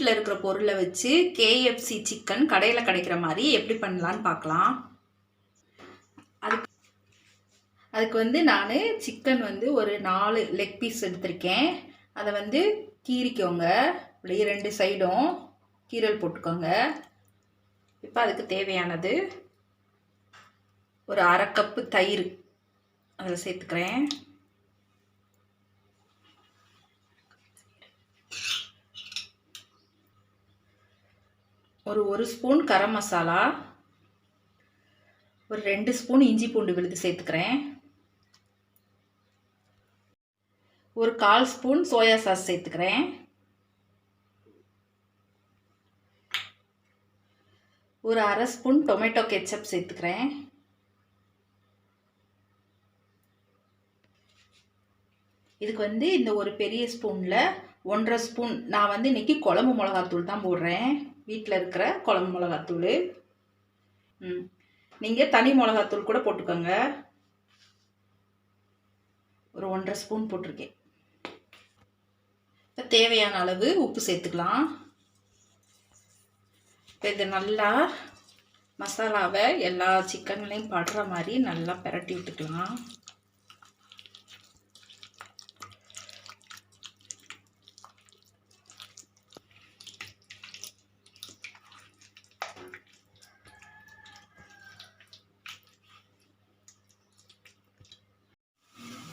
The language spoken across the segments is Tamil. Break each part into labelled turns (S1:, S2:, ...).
S1: வீட்டில் இருக்கிற பொருளை வச்சு KFC சிக்கன் கடையில் கிடைக்கிற மாதிரி எப்படி பண்ணலான்னு பார்க்கலாம். அதுக்கு நான் சிக்கன் ஒரு 4 லெக் பீஸ் எடுத்திருக்கேன். அதை கீறிக்கோங்க. அப்படியே 2 சைடும் கீரல் போட்டுக்கோங்க. இப்போ அதுக்கு தேவையானது ஒரு 1/2 கப்பு தயிர் அதில் சேர்த்துக்கிறேன். ஒரு ஸ்பூன் கரம் மசாலா, ஒரு 2 ஸ்பூன் இஞ்சி பூண்டு விழுது சேர்த்துக்கிறேன். ஒரு 1/4 ஸ்பூன் சோயா சாஸ் சேர்த்துக்கிறேன். ஒரு 1/2 ஸ்பூன் டொமேட்டோ கெச்சப் சேர்த்துக்கிறேன். இதுக்கு இந்த ஒரு பெரிய ஸ்பூனில் 1/2 ஸ்பூன் நான் இன்னைக்கு குழம்பு மிளகாத்தூள் தான் போடுறேன். வீட்டில் இருக்கிற குழம்பு மிளகாத்தூள். நீங்கள் தனி மிளகாத்தூள் கூட போட்டுக்கோங்க. ஒரு 1/2 ஸ்பூன் போட்டிருக்கேன். இப்போ தேவையான அளவு உப்பு சேர்த்துக்கலாம். இப்போ இது நல்லா மசாலாவை எல்லா சிக்கன்லையும் படுற மாதிரி நல்லா பிரட்டி விட்டுக்கலாம்.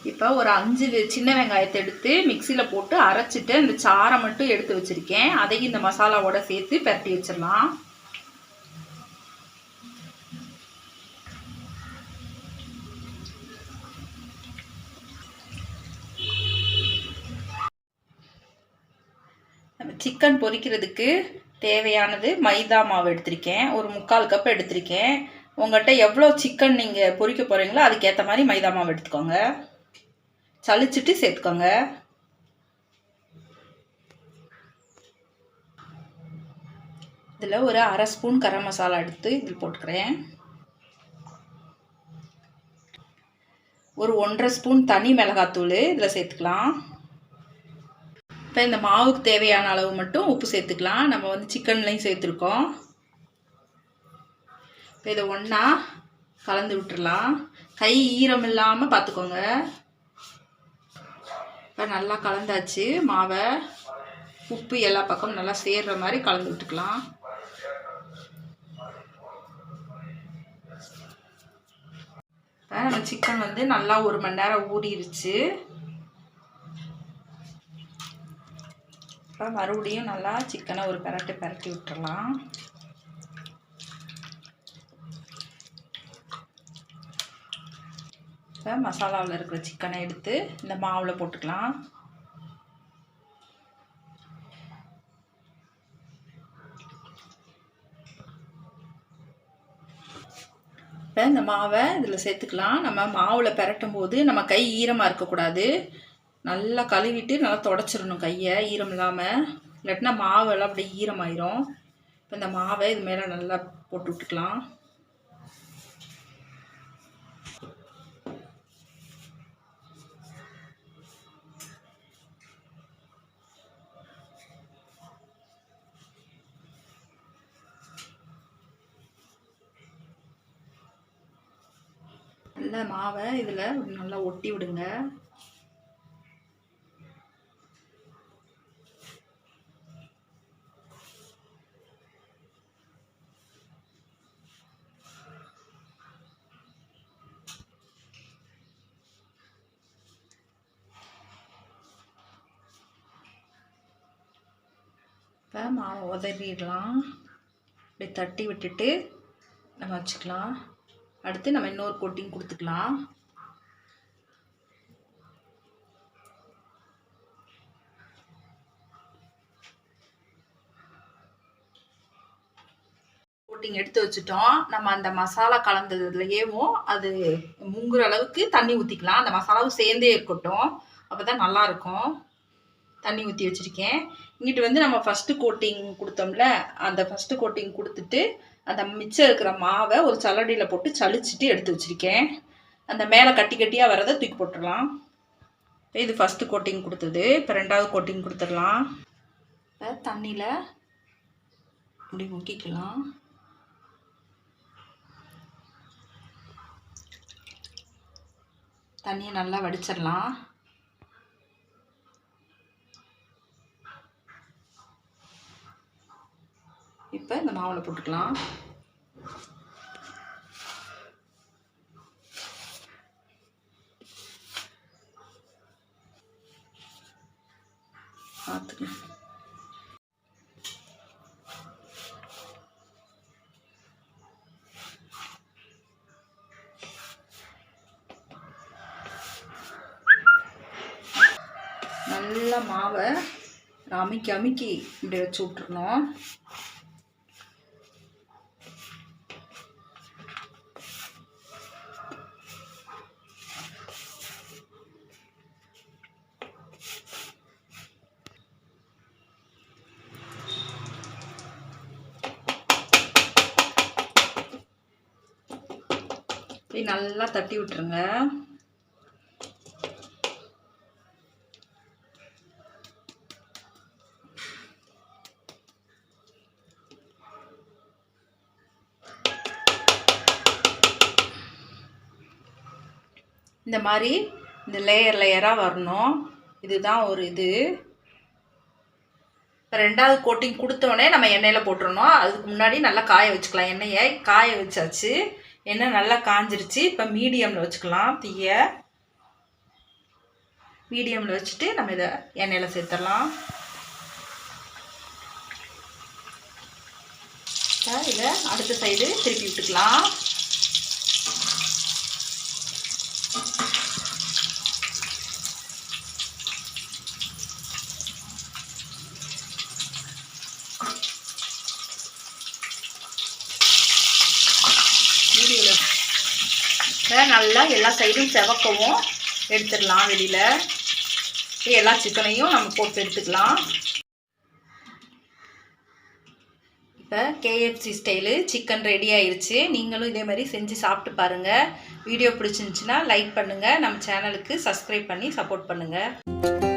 S1: இப்போ ஒரு 5 சின்ன வெங்காயத்தை எடுத்து மிக்சியில் போட்டு அரைச்சிட்டு அந்த சாறை மட்டும் எடுத்து வச்சுருக்கேன். அதையும் இந்த மசாலாவோட சேர்த்து பரட்டி வச்சிடலாம். நம்ம சிக்கன் பொரிக்கிறதுக்கு தேவையானது மைதா மாவு எடுத்திருக்கேன். ஒரு 3/4 கப் எடுத்திருக்கேன். உங்கள்கிட்ட எவ்வளோ சிக்கன் நீங்கள் பொரிக்க போகிறீங்களோ அதுக்கேற்ற மாதிரி மைதா மாவு எடுத்துக்கோங்க. சளிச்சிட்டு சேர்த்துக்கோங்க. இதில் ஒரு 1/2 ஸ்பூன் கரம் மசாலா எடுத்து இதில் போட்டுக்கிறேன். ஒரு 1/2 ஸ்பூன் தனி மிளகாத்தூள் இதில் சேர்த்துக்கலாம். இப்போ இந்த மாவுக்கு தேவையான அளவு மட்டும் உப்பு சேர்த்துக்கலாம். நம்ம சிக்கன்லையும் சேர்த்துருக்கோம். இப்போ இதை ஒன்றா கலந்து விட்டுடலாம். கை ஈரம் இல்லாமல் பார்த்துக்கோங்க. இப்போ நல்லா கலந்தாச்சு. மாவை உப்பு எல்லா பக்கமும் நல்லா சேர்ற மாதிரி கலந்து விட்டுக்கலாம். இப்போ நம்ம சிக்கன் நல்லா 1 மணி நேரம் ஊறிடுச்சு. இப்போ மறுபடியும் நல்லா சிக்கனை ஒரு பிரட்டி விட்டுறலாம். இப்போ மசாலாவில் இருக்கிற சிக்கனை எடுத்து இந்த மாவில் போட்டுக்கலாம். இப்போ இந்த மாவை இதில் சேர்த்துக்கலாம். நம்ம மாவில் பிரட்டும் போது நம்ம கை ஈரமாக இருக்கக்கூடாது. நல்லா கழுவிட்டு நல்லா தொடச்சிடணும் கையை ஈரம் இல்லாமல். இல்லாட்டினா மாவெல்லாம் அப்படியே ஈரமாயிரும். இப்போ இந்த மாவை இது மேலே நல்லா போட்டு விட்டுக்கலாம். நல்லா மாவை இதில் நல்லா ஒட்டி விடுங்க. இப்போ மாவை உதறிடலாம். இப்படி தட்டி விட்டுட்டு நம்ம வச்சுக்கலாம். அடுத்து நம்ம இன்னொரு கோட்டிங் கொடுத்துக்கலாம். கோட்டிங் எடுத்து வச்சுட்டோம். நம்ம அந்த மசாலா கலந்ததுலேயேவும் அது முங்குற அளவுக்கு தண்ணி ஊற்றிக்கலாம். அந்த மசாலாவும் சேர்ந்தே இருக்கட்டும், அப்போ தான் நல்லாயிருக்கும். தண்ணி ஊற்றி வச்சுருக்கேன். இங்கிட்டு நம்ம ஃபஸ்ட்டு கோட்டிங் கொடுத்தோம்ல, அந்த ஃபஸ்ட்டு கோட்டிங் கொடுத்துட்டு அந்த மிச்சம் இருக்கிற மாவை ஒரு சல்லடையில் போட்டு சளிச்சிட்டு எடுத்து வச்சுருக்கேன். அந்த மேலே கட்டி கட்டியாக வரதை தூக்கி போட்டுடலாம். இது ஃபஸ்ட்டு கோட்டிங் கொடுத்தது. இப்போ 2வது கோட்டிங் கொடுத்துடலாம். தண்ணியில் இப்படி முக்கிக்கலாம். தண்ணியை நல்லா வடிச்சிடலாம். இப்போ இந்த மாவில் போட்டுக்கலாம். பார்த்துக்கலாம். நல்லா மாவை அமுக்கி அமுக்கி இப்படி வச்சு விட்டுறணும். நல்லா தட்டி விட்டுருங்க. இந்த மாதிரி இந்த லேயர் லேயராக வரணும். இதுதான் ஒரு இது. இப்போ 2வது கோட்டிங் கொடுத்தோடனே நம்ம எண்ணெயில் போட்டுறணும். அதுக்கு முன்னாடி நல்லா காய வச்சுக்கலாம். எண்ணெயை காய வச்சாச்சு. எண்ணெய் நல்லா காஞ்சிருச்சு. இப்போ மீடியமில் வச்சுக்கலாம். தீயை மீடியமில் வச்சுட்டு நம்ம இதை எண்ணெயில் சேர்த்துடலாம். இதை அடுத்த சைடு திருப்பி விட்டுக்கலாம். நல்லா எல்லா சைடும் செவக்கவும் எடுத்துடலாம். வெளியில் எல்லா சிக்கனையும் நம்ம போட்டு எடுத்துக்கலாம். இப்போ KFC ஸ்டைலு சிக்கன் ரெடி ஆயிடுச்சு. நீங்களும் இதே மாதிரி செஞ்சு சாப்பிட்டு பாருங்கள். வீடியோ பிடிச்சிருந்துச்சுன்னா லைக் பண்ணுங்கள். நம்ம சேனலுக்கு சப்ஸ்கிரைப் பண்ணி சப்போர்ட் பண்ணுங்கள்.